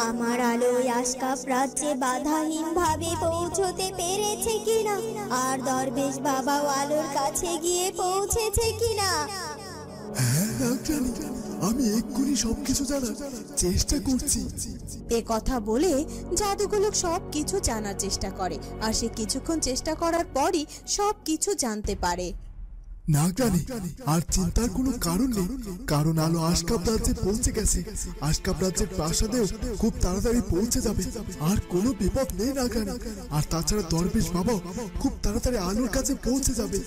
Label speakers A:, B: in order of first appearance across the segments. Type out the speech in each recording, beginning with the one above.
A: আমার আলো আশকাপ রাজ্যে বাধাহীনভাবে পৌঁছতে পেরেছে কিনা, আর দরবেশ বাবাও আলোর কাছে গিয়ে পৌঁছেছে কিনা।
B: হ্যাঁ নাগরানী, আমি এক্ষুনি সবকিছু জানার চেষ্টা করছি।
C: এ কথা বলে জাদুগোলক সব কিছু জানার চেষ্টা করে, আর সে কিছুক্ষণ চেষ্টা করার পরই সব কিছু জানতে পারে।
B: নাগরানী, আর চিন্তার কোনো কারণ নেই, কারণ আলো আশকাপ রাজ্যে পৌঁছে গেছে। আশকাপ রাজ্যের প্রাসাদেও খুব তাড়াতাড়ি পৌঁছে যাবে, আর কোনো বিপদ নেই নাগরানী। আর তাছাড়া দরবেশ বাবাও খুব তাড়াতাড়ি আলোর কাছে পৌঁছে যাবে।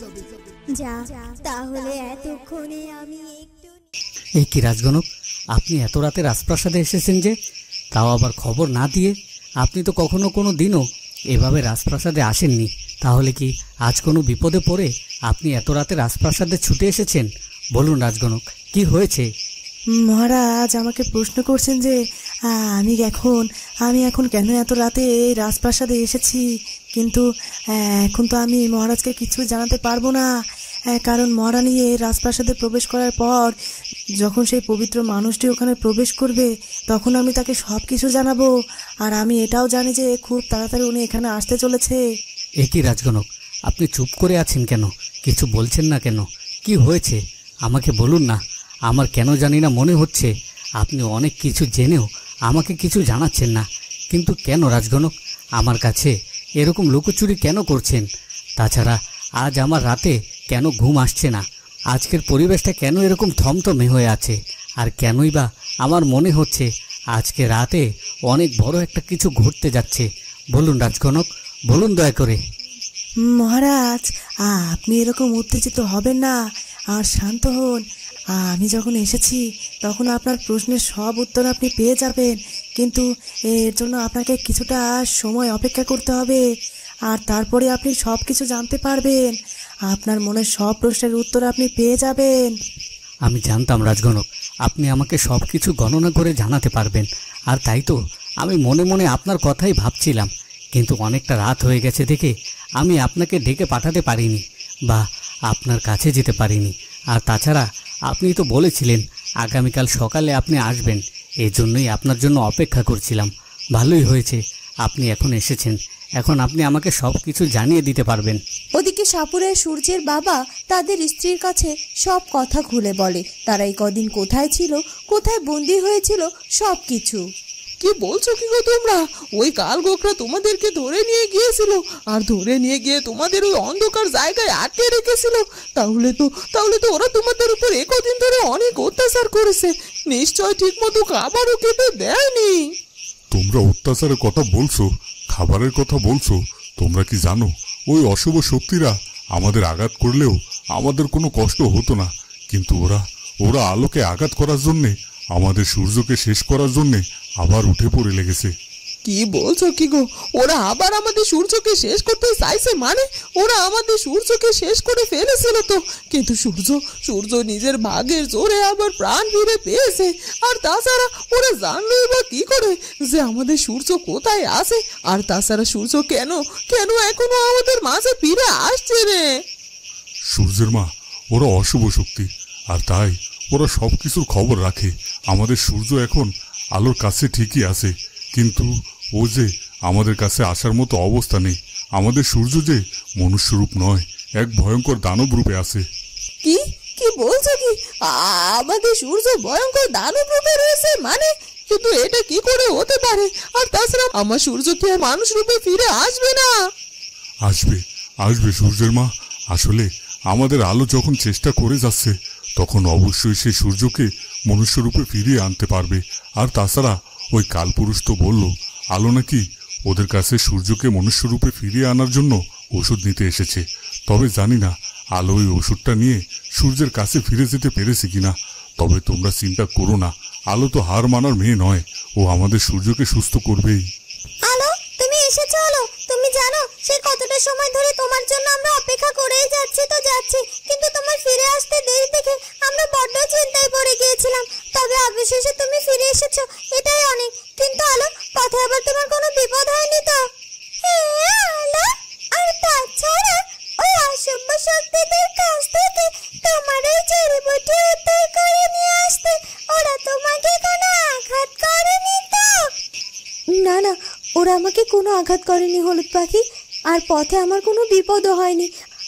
A: যা, তাহলে এতক্ষণে আমি একটু।
D: এই কি রাজগণক, আপনি এত রাতে রাজপ্রাসাদে এসেছেন যে, তাও আবার খবর না দিয়ে? আপনি তো কখনো কোনো দিনও এভাবে রাজপ্রাসাদে আসেননি। তাহলে কি আজ কোনো বিপদে পড়ে আপনি এত রাতে রাজপ্রাসাদে ছুটে এসেছেন? বলুন রাজগণক, কি হয়েছে?
E: মহারাজ আমাকে প্রশ্ন করছেন যে আমি এখন কেন এত রাতে এই রাজপ্রাসাদে এসেছি, কিন্তু এখন তো আমি মহারাজকে কিছু জানাতে পারবো না। কারণ মহারানী এই রাজপ্রাসাদে প্রবেশ করার পর যখন সেই পবিত্র মানুষটি ওখানে প্রবেশ করবে, তখন আমি তাকে সব কিছু জানাবো। আর আমি এটাও জানি যে খুব তাড়াতাড়ি উনি এখানে আসতে চলেছে।
D: এ কি রাজগণক, আপনি চুপ করে আছেন কেন? কিছু বলছেন না কেন? কি হয়েছে আমাকে বলুন না। আমার কেন জানি না মনে হচ্ছে আপনি অনেক কিছু জেনেও আমাকে কিছু জানাচ্ছেন না। কিন্তু কেন রাজগণক, আমার কাছে এরকম লুকোচুরি কেন করছেন? তাছাড়া আজ আমার রাতে কেন ঘুম আসছে না? আজকের পরিবেশটা কেন এরকম থমথমে হয়ে আছে? আর কেনই বা আমার মনে হচ্ছে আজকে রাতে অনেক বড় একটা কিছু ঘটতে যাচ্ছে? বলুন রাজগণক, বলুন দয়া করে।
E: মহারাজ, আপনি এরকম উত্তেজিত হবেন না, আর শান্ত হন। আমি যখন এসেছি তখন আপনার প্রশ্নের সব উত্তর আপনি পেয়ে যাবেন, কিন্তু এর জন্য আপনাকে কিছুটা সময় অপেক্ষা করতে হবে। আর তারপরে আপনি সব কিছু জানতে পারবেন, আপনার মনের সব প্রশ্নের উত্তর আপনি পেয়ে যাবেন।
D: আমি জানতাম রাজগণক, আপনি আমাকে সব কিছু গণনা করে জানাতে পারবেন। আর তাই তো আমি মনে মনে আপনার কথাই ভাবছিলাম। কিন্তু অনেকটা রাত হয়ে গেছে দেখে আমি আপনাকে ডেকে পাঠাতে পারিনি, বা আপনার কাছে যেতে পারিনি। আর তাছাড়া আপনি তো বলেছিলেন আগামীকাল সকালে আপনি আসবেন, এজন্যই আপনার জন্য অপেক্ষা করছিলাম। ভালোই হয়েছে আপনি এখন এসেছেন। এখন আপনি আমাকে সব কিছু জানিয়ে দিতে পারবেন।
C: ওদিকে সাপুড়ের সূর্যের বাবা তাদের স্ত্রীর কাছে সব কথা খুলে বলে, তারা এই কদিন কোথায় ছিল, কোথায় বন্দী হয়েছিল, সব কিছু।
F: কি বলছো কি গো তোমরা? ওই কালগোকরা তোমাদেরকে ধরে নিয়ে গিয়েছিল, আর ধরে নিয়ে গিয়ে তোমাদের ওই অন্ধকার জায়গায় আটকে রেখেছিল। তাহলে তো ওরা তোমাদের উপর একদিন ধরে অনেক অত্যাচার করেছে। নিশ্চয় ঠিক মতো খাবারও খেতে দেয়নি।
G: তোমরা অত্যাচারের কথা বলছো, খাবারের কথা বলছো, তোমরা কি জানো ওই অশুভ শক্তিরা আমাদের আঘাত করলেও আমাদের কোনো কষ্ট হতো না, কিন্তু ওরা আলোকে আঘাত করার জন্যে, আমাদের সূর্যকে শেষ করার জন্যে আবার উঠে পড়ে লেগেছে।
F: কি বলছো কি গো? ওরা আবার আমাদের সূর্যকে শেষ করতে চাইছে? মানে ওরা আমাদের সূর্যকে শেষ করে ফেলেছিল তো, কিন্তু সূর্য নিজের ভাগের জোরে আবার প্রাণ ফিরে পেয়েছে। আর তাছাড়া ওরা জানলোই বা কি করে যে আমাদের সূর্য কোথায় আছে? আর তাছাড়া সূর্য কেন এখনো আমাদের মাঝে ফিরে আসছে রে?
G: সূর্যের মা, ওরা অশুভ শক্তি, আর তাই ওরা সব কিছুর খবর রাখে। আমাদের সূর্য এখন আলোর কাছে ঠিকই আছে, কিন্তু ও যে আমাদের কাছে আসার মতো অবস্থা নেই। আমাদের সূর্য যে মনুষ্যরূপ নয়, এক ভয়ঙ্কর দানব রূপে আছে।
F: কি কি বলছো কি? আমাদের সূর্য ভয়ঙ্কর দানব রূপে রয়েছে? মানে কিন্তু এটা কি করে হতে পারে? আর তাছাড়া আমার সূর্য কি আর মানুষ রূপে ফিরে আসবে না?
G: আসবে সূর্যের মা। আসলে আমাদের আলো যখন চেষ্টা করে যাচ্ছে, তখন অবশ্যই সে সূর্যকে মনুষ্যরূপে ফিরিয়ে আনতে পারবে। আর তাছাড়া ওই কালপুরুষ তো বলল আলো নাকি ওদের কাছে সূর্যকে মনুষ্যরূপে ফিরিয়ে আনার জন্য ওষুধ নিতে এসেছে। তবে জানি না আলো ওই ওষুধটা নিয়ে সূর্যের কাছে ফিরে যেতে পেরেছে কিনা। তবে তোমরা চিন্তা করো না, আলো তো হার মানার মেয়ে নয়, ও আমাদের সূর্যকে সুস্থ করবেই।
A: আলো, তুমি এসেছো। আলো, তুমি জানো সে কতটা সময় ধরে তোমার জন্য আমরা অপেক্ষা করেই যাচ্ছি, কিন্তু তোমার ফিরে আসতে দেরি দেখে আমরা বড্ড চিন্তায় পড়ে গিয়েছিলাম। তবে অবশেষে তুমি ফিরে এসেছো, এটাই অনেক। কিন্তু আলো, পথে আবার তোমার কোনো বিপদ হয়নি তো? হ্যাঁ আলো, আর তাছাড়া ওই অশুভ শক্তিদের কাছ থেকে তোমার এই জড়িবুটি উদ্ধার করে নিয়ে আসতে ওরা তোমাকে কোনো আঘাত করেনি তো?
C: ওরা আমাকে কোনো আঘাত করেনি হলুদ পাখি, আর পথে আমার কোনো বিপদও হয়নি।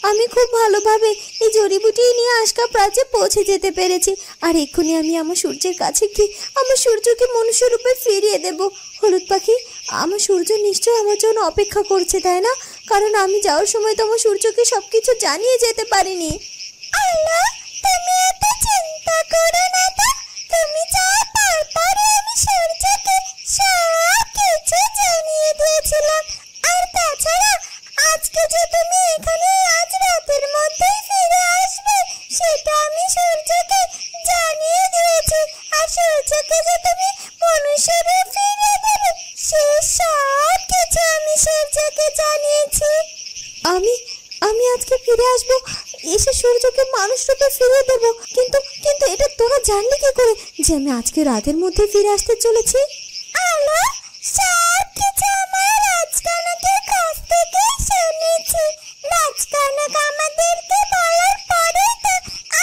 C: আমি খুব ভালোভাবে এই জড়িবুটি নিয়ে আশকাপ রাজ্যে পৌঁছে যেতে পেরেছি। আর এক্ষুনি আমি আমার সূর্যের কাছে গিয়ে আমার সূর্যকে মনুষ্য রূপে ফিরিয়ে দেব। হলুদ পাখি, আমার সূর্য নিশ্চয়ই আমার জন্য অপেক্ষা করছে, তাই না? কারণ আমি যাওয়ার সময় তো আমার সূর্যকে সবকিছু জানিয়ে যেতে পারিনি।
A: আল্লাহ, তুমি এত চিন্তা করো না তো। তুমি যাও, তারপরে আমি সূর্যকে সব কিছু জানিয়ে দিয়েছিলাম। আর তাছাড়া আজকে যে তুমি এখানে আজ রাতের মধ্যেই ফিরে আসবে সেটা আমি সূর্যকে জানিয়ে দিয়েছি। আর সূর্যকে যে তুমি মনুষ্যরে ফিরিয়ে দেবে সে সব কিছু আমি সূর্যকে জানিয়েছি।
C: আমি আজকে ফিরে আসবো, এসে সূর্যকে মানুষ রূপে ফিরিয়ে দেবো। কিন্তু কিন্তু এটা তোরা জানলি কি করে যে আমি আজকে রাতের মধ্যে ফিরে আসতে চলেছি?
A: আল্লাহ, সব কিছু আমার রাজকনকের কাছ থেকে শুনেছি। রাজকনক আমাদেরকে বলার পরে তো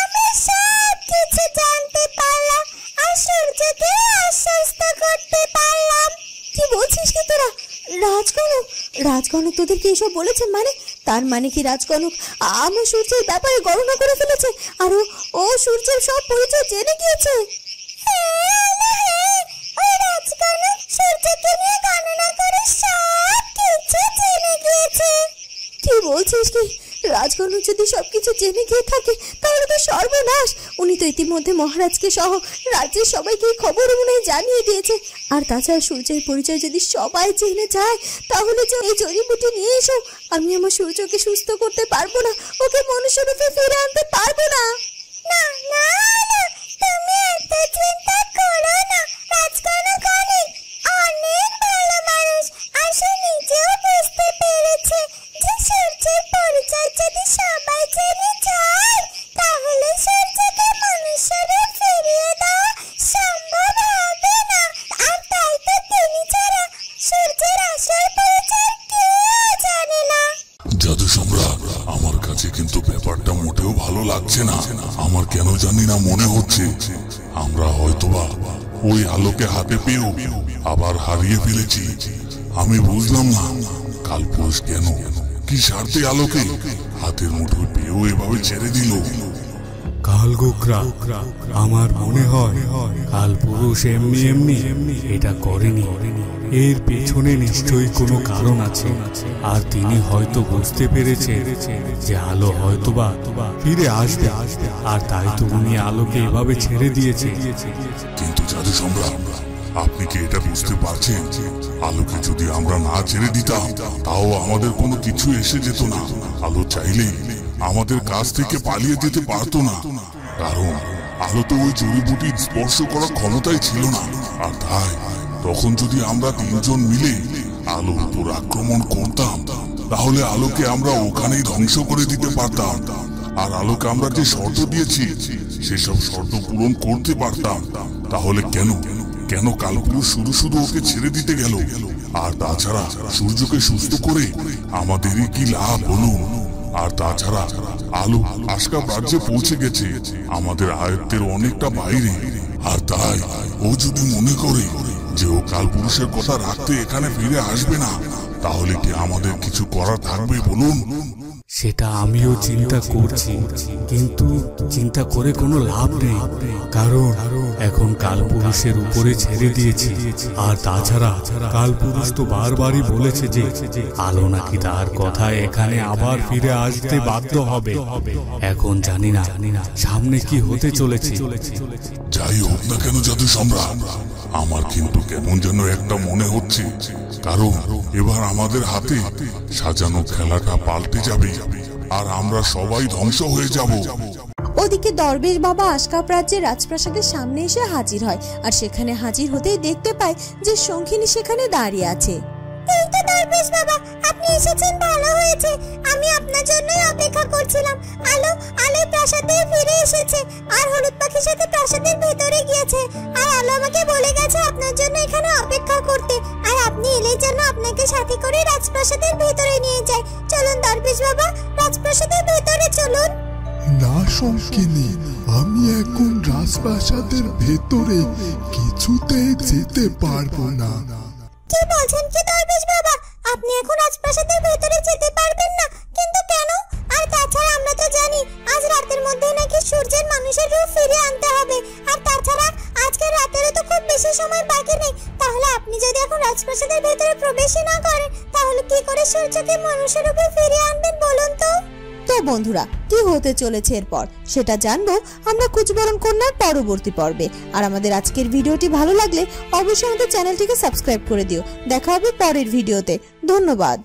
A: আমি সব কিছু জানতে পারলাম আর সূর্যকে আশ্বস্ত করতে পারলাম।
C: কি বলছিস কি তোরা? রাজকনক তোদেরকে এসব বলেছে? মানে তার মানে কি রাজকনক আমার সূর্যের ব্যাপারে গণনা করে ফেলেছে আর ও সূর্যের সব পরিচয় জেনে গিয়েছে?
A: ওই রাজকনক সূর্যকে নিয়ে গণনা করে সব কিছু জেনে গিয়েছে।
C: কি বলছিস কি? রাজকনক যদি সবকিছু জেনে গিয়ে থাকে তাহলে তো সর্বনাশ। উনি তো ইতিমধ্যে মহারাজকে সহ রাজ্যের সবাইকে খবর মনে জানিয়ে দিয়েছে। আর তাছাড়া সূর্যের পরিচয় যদি সবাই জেনে যায় তাহলে যে এই জড়িবুটি নিয়ে এসো, আমি আমার সূর্যকে সুস্থ করতে পারবো না, ওকে মনুষ্যরূপে ফিরে আনতে পারবো না।
A: না না না, তুমি এত চিন্তা করো না। রাজকনক অনেক ভালো মানুষ আর সে নিজেও বুঝতে পেরেছে যে সূর্যের পরিচয় যদি সবাই জেনে যায় তাহলে সূর্যকে মনুষ্যরে ফিরিয়ে দেওয়া সম্ভব হবে না। আর তাই তো তিনি ছাড়া সূর্যের আসল পরিচয় কেউ জানে না।
G: জাদু সম্রাট, আমার কাছে কিন্তু ব্যাপারটা মোটেও ভালো লাগছে না। আমার কেন জানি না মনে হচ্ছে আমরা হয়তোবা ওই আলোকে হাতে পেয়েও আবার হারিয়ে ফেলেছি। আমি বুঝলাম না কালপুরুষ কেন কি স্বার্থে আলোকে হাতের মুঠোয় পেয়েও এভাবে ছেড়ে দিল।
H: কালগোকরা, আমার মনে হয় কালপুরুষ এমনি এমনি এটা করেনি। এর পেছনে নিশ্চয়ই কোনো কারণ আছে, আর তিনি হয়তো বুঝতে পেরেছে যে আলো হয়তোবা ফিরে আসবে, আর তাই তো উনি আলোকে এভাবে ছেড়ে দিয়েছে।
G: কিন্তু জাদু সম্রাট, আপনি কি এটা বুঝতে পারছেন? আলোকে যদি আমরা না ছেড়ে দিতাম তাও আমাদের কোনো কিছু এসে যেত না। আলো চাইলেই আমাদের কাছ থেকে পালিয়ে যেতে পারতো না, কারণ আলো তো ওই জড়িবুটি স্পর্শ করার ক্ষমতাই ছিল না। আর তাই তখন যদি আমরা তিনজন মিলে আলোর উপর আক্রমণ করতাম তাহলে আলোকে আমরা ওখানেই ধ্বংস করে দিতে পারতাম। আর আলোকে আমরা যে শর্ত দিয়েছি সেসব শর্ত পূরণ করতে পারতাম। তাহলে কেন কালপুরুষ শুধু ওকে ছেড়ে দিতে গেল? আর তাছাড়া সূর্যকে সুস্থ করে আমাদেরই কি লাভ হলো? আর তাছাড়া আলো আশকাপ রাজ্যে পৌঁছে গেছে আমাদের আয়ত্তের অনেকটা বাইরে। আর তাই ও যদি মনে করে যে ও কালপুরুষের কথা রাখতে এখানে ফিরে আসবে না, তাহলে কি আমাদের কিছু করা থাকবে বলুন?
H: সেটা আমিও চিন্তা করছি, কিন্তু চিন্তা করে কোনো লাভ নেই, কারণ এখন কালপুরুষের উপরে ছেড়ে দিয়েছি। আর তাছাড়া কালপুরুষ তো বারবারই বলেছে যে আলো নাকি তার কথা এখানে আবার ফিরে আসতে বাধ্য হবে। এখন জানি না সামনে কি হতে চলেছে।
G: যাই হোক না কেন জাদু সম্রাট, আমার কিন্তু কেমন যেন একটা মনে হচ্ছে, কারণ এবার আমাদের হাতে সাজানো খেলাটা পাল্টে যাবে আর আমরা সবাই ধ্বংস হয়ে যাব।
C: ওদিকে দরবেশ বাবা আশকাপ রাজ্যের রাজপ্রাসাদের সামনে এসে হাজির হয়, আর সেখানে হাজির হতেই দেখতে পায় যে শঙ্খিনী সেখানে দাঁড়িয়ে আছে।
A: এই তো দরবেশ বাবা, আপনি এসেছেন, ভালো হয়েছে। আমি আপনার জন্যই অপেক্ষা করছিলাম। আলো প্রাসাদে ফিরে এসেছে আর হলুদ পাখির সাথে প্রাসাদের ভেতরে গিয়েছে। আর আলো আমাকে বলে গেছে আপনার জন্য এখানে অপেক্ষা করতে, আর আপনি এলে যেন আপনাকে সাথে করে রাজপ্রাসাদের ভেতরে নিয়ে যায়। চলুন দরবেশ বাবা, রাজপ্রাসাদের ভেতরে চলুন।
B: না শঙ্কিনী, আমি এখন রাজপ্রাসাদের ভেতরে কিছুতেই যেতে পারবো না।
A: কি বলছেন কি দরবেশ বাবা? আপনি এখন রাজপ্রাসাদের ভেতরে যেতে পারবেন না, কিন্তু কেন? আর তাছাড়া আমরা তো জানি আজ রাতের মধ্যেই নাকি সূর্যের মানুষের রূপ ফিরিয়ে আনতে হবে। আর তাছাড়া আজকে রাতেরও তো খুব বেশি সময় বাকি নেই। তাহলে আপনি যদি এখন রাজপ্রাসাদের ভেতরে প্রবেশই না করেন, তাহলে কি করে সূর্যকে মানুষের রূপে ফিরিয়ে আনবেন বলুন তো?
C: তো বন্ধুরা, কি হতে চলেছে এরপর সেটা জানবো আমরা কুচবরণ কন্যার পরবর্তী পর্বে। আর আমাদের আজকের ভিডিওটি ভালো লাগলে অবশ্যই আমাদের চ্যানেলটিকে সাবস্ক্রাইব করে দিও। দেখা হবে পরের ভিডিওতে। ধন্যবাদ।